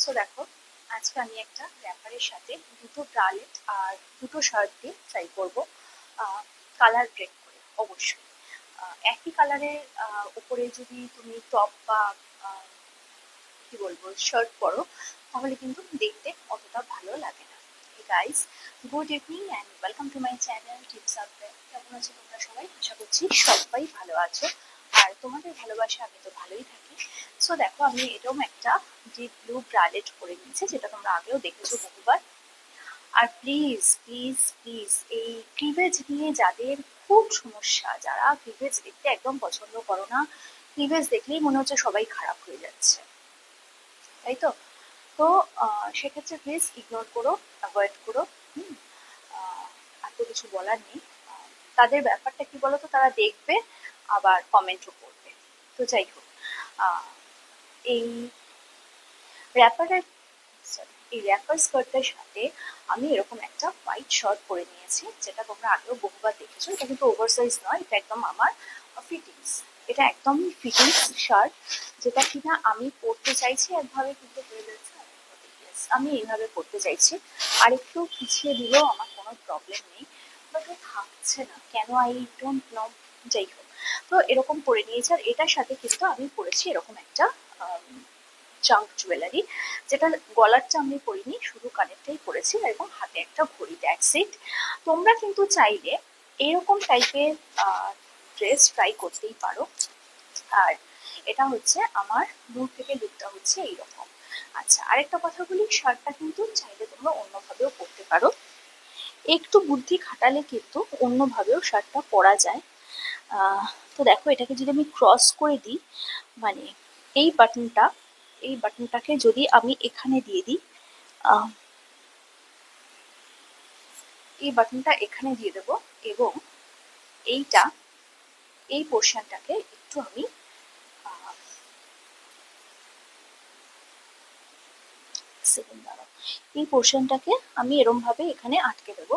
So দেখো, আজকে আমি একটা র্যাপারের সাথে দুটো ব্রালেট আর দুটো শার্ট দিয়ে ট্রাই করবো কালার ব্রেক করে। অবশ্যই একই কালারের উপরে যদি তুমি টপ বা আহ, কি বলবো শার্ট পরো, তাহলে কিন্তু দেখতে অতটা ভালো লাগে না। Guys, good evening and welcome to my channel tips up. কেমন আছো তোমরা সবাই? আশা করছি সবাই ভালো আছো, আর তোমাদের ভালোবাসা আমি তো ভালোই থাকি। সো দেখো, আমি এরকম একটা ডিপ ব্লু ব্রালেট পরে নিয়েছি, যেটা তোমরা আগেও দেখেছো বহুবার। আর প্লিজ প্লিজ প্লিজ, এই ক্লিভেজ নিয়ে যাদের খুব সমস্যা, যারা ক্লিভেজ দেখতে একদম পছন্দ করো না, ক্লিভেজ দেখলেই মনে হচ্ছে সবাই খারাপ হয়ে যাচ্ছে, তাই তো? তো সেক্ষেত্রে প্লিজ ইগনোর করো, অ্যাভয়েড করো। হুম, আহ, আর তো কিছু বলার নেই। তাদের ব্যাপারটা কি বলতো, তারা দেখবে আবার কমেন্টও করবে। তো যাই হোক, আহ, এই র্যাপারের এই র্যাপার স্কার্টের সাথে আমি এরকম একটা হোয়াইট শার্ট পরে নিয়েছি, যেটা তোমরা আগেও বহুবার দেখেছো। এটা কিন্তু ওভার সাইজ নয়, এটা একদম আমার ফিটিংস। এটা একদমই ফিটিংস শার্ট, যেটা কিনা আমি পরতে চাইছি একভাবে, কিন্তু হয়ে যাচ্ছে আরেকভাবে। Yes, আমি এইভাবে পরতে চাইছি, আর একটু পিছিয়ে দিলেও আমার কোনো প্রবলেম নেই, বাট ও থাকছে না কেন, আই ডোন্ট নো। যাই হোক, তো এরকম পরে নিয়েছি। আর এটার সাথে কিন্তু আমি পরেছি এরকম একটা জাঙ্ক জুয়েলারি, যেটা গলারটা আমি পরিনি, শুধু কানেরটাই পরেছি, এবং হাতে একটা ঘড়ি। That's it. তোমরা কিন্তু চাইলে এরকম টাইপের ড্রেস ট্রাই করতেই পারো। আর এটা হচ্ছে আমার দূর থেকে লুকটা হচ্ছে এইরকম। আচ্ছা, আরেকটা কথা বলি, শার্টটা কিন্তু চাইলে তোমরা অন্যভাবেও পরতে পারো। একটু বুদ্ধি খাটালে কিন্তু অন্যভাবেও শার্টটা পরা যায়। আহ, তো দেখো, এটাকে যদি আমি ক্রস করে দিই, মানে এই বাটনটা, এই বাটনটাকে যদি আমি এখানে দিয়ে দিই, আহ, এই বাটনটা এখানে দিয়ে দেবো, এবং এইটা, এই পোর্শনটাকে একটু আমি সেকেন্ড দাঁড়াও, এই পোর্শনটাকে আমি এরম ভাবে এখানে আটকে দেবো,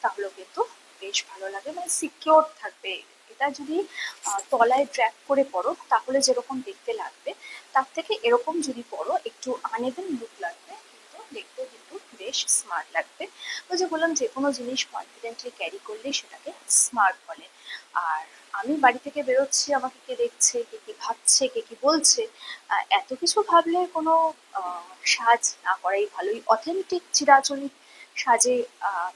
তাহলেও কিন্তু বেশ ভালো লাগে, মানে সিকিওর থাকবে। এটা যদি তলায় ড্র্যাগ করে পরো, তাহলে যেরকম দেখতে লাগবে, তার থেকে এরকম যদি পরো, একটু আনইভেন লুক লাগবে, কিন্তু দেখতে কিন্তু বেশ স্মার্ট লাগবে। ওই যে বললাম, যে কোনো জিনিস কনফিডেন্টলি ক্যারি করলে সেটাকে স্মার্ট বলে। আর আমি বাড়ি থেকে বেরোচ্ছি, আমাকে কে দেখছে, কে কি ভাবছে, কে কি বলছে, এত কিছু ভাবলে কোনো সাজ না করাই ভালোই, অথেন্টিক চিরাচরিত সাজে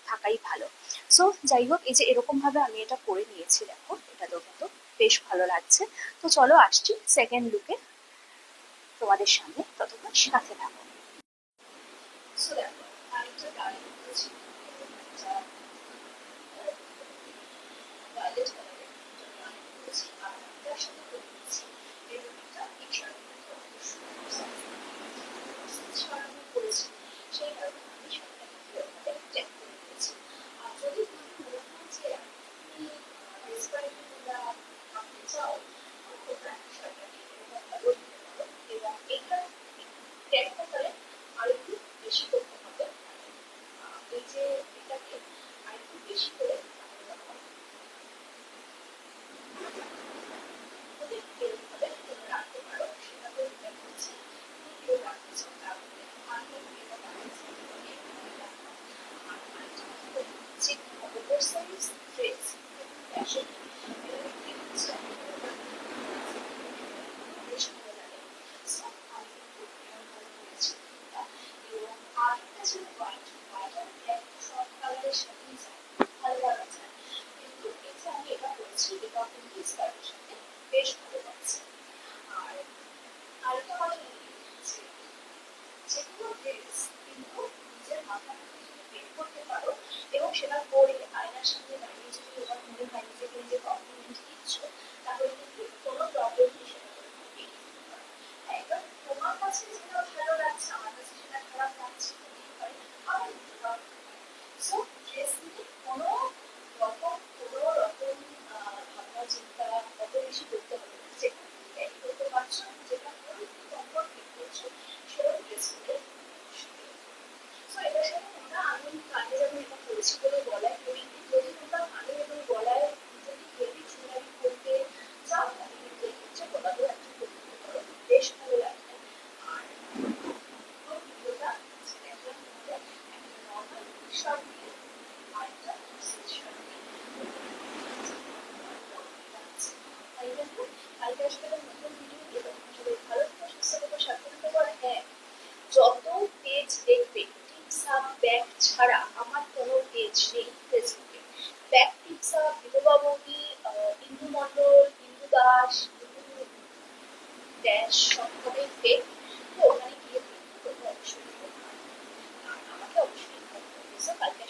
থাকাই ভালো। সো যাই হোক, এই যে এরকম ভাবে আমি এটা পরে নিয়েছি, দেখো এটাতেও কিন্তু বেশ ভালো লাগছে। তো চলো আসছি সেকেন্ড লুকে তোমাদের সামনে, ততক্ষণ সাথে থাকো। সো দেখো, আরেকটা গাড়ি করেছি, একটা ভায়োলেট কালারের একটা গাড়ি করেছি, আর তার সাথে করে নিয়েছি এরকম একটা টি-শার্ট ছড়ানো করেছি। সেই কারণে আমি শার্টটাকে এভাবে ট্যাগ করে নিয়েছি। আর যদি তোমার মনে হয় যে তুমি রেস্টুরেন্টে তোমরা থাকতে চাও, তোমরা শার্টটাকে এরকমভাবেও দিতে পারো, এবং এইটা ট্যাগটা তাহলে আর একটু বেশি করতে হবে। এই যে এটাকে আর একটু বেশি করে ওদের এরকমভাবে তোমরা রাখতে পারো, সেটাকেও ডিপেন্ড করছে তুমি কেউ রাখতে চাও। তারপরে আমি এটা রাখছি, আর আরেকটা কথা বলি, যে ওভার সাইজ ড্রেস ফ্যাশন, এটা দেখতে হচ্ছে বেশ ভালো লাগে। সো আমি কিন্তু এরকমভাবে করেছি এটা। এবং আরেকটা ছিল হোয়াইট, হোয়াইট আর ব্ল্যাক সব কালারের সাথেই যায়, ভালো লাগা যায়। কিন্তু এই যে আমি এটা করেছি, এটা কিন্তু স্কার্টের সাথে বেশ ভালো লাগছে। আর আরেকটা কথা বলি, যে যেকোনো ড্রেস কিন্তু নিজের মাথা থেকে যদি বের করতে পারো, এবং সেটা পরে আয়নার সামনে দাঁড়িয়ে যদি তোমার মনে হয় নিজেকে নিজে কমপ্লিমেন্ট দিচ্ছ, তাহলে কিন্তু কোনো প্রবলেম নেই, সেটা করে তুমি বেরিয়ে যেতে পারো। হ্যাঁ, এবার তোমার কাছে যেটা ভালো লাগছে, আমার কাছে সেটা খারাপ লাগছে হতেই পারে, আবার নাও হতে পারে। সো ড্রেস নিয়ে কোনো রকম ভাবনা চিন্তা অত বেশি করতে হবে না। যেটা তুমি ক্যারি করতে পারছো, যেটা তুমি কমফর্ট ফিল করছো, সেরকম ড্রেস পরে সো এটার সাথে তোমরা, আমি আগে যেমন এটা পরেছি বলে গলায় পরিনি, যদি তোমরা কানে এবং ব্যাগ ছাড়া আমার কোনো পেজ নেই ফেসবুকে। ব্যাগ টিপসা, বিনোবা বৌদি, ইন্দু মণ্ডল, ইন্দু দাস, ইন্দু ড্যাশ সবকটাই ফেক। তো ওখানে গিয়ে কিন্তু তোমরা অবশ্যই follow করো। আর আমাকে অবশ্যই follow করবে। So, কালকে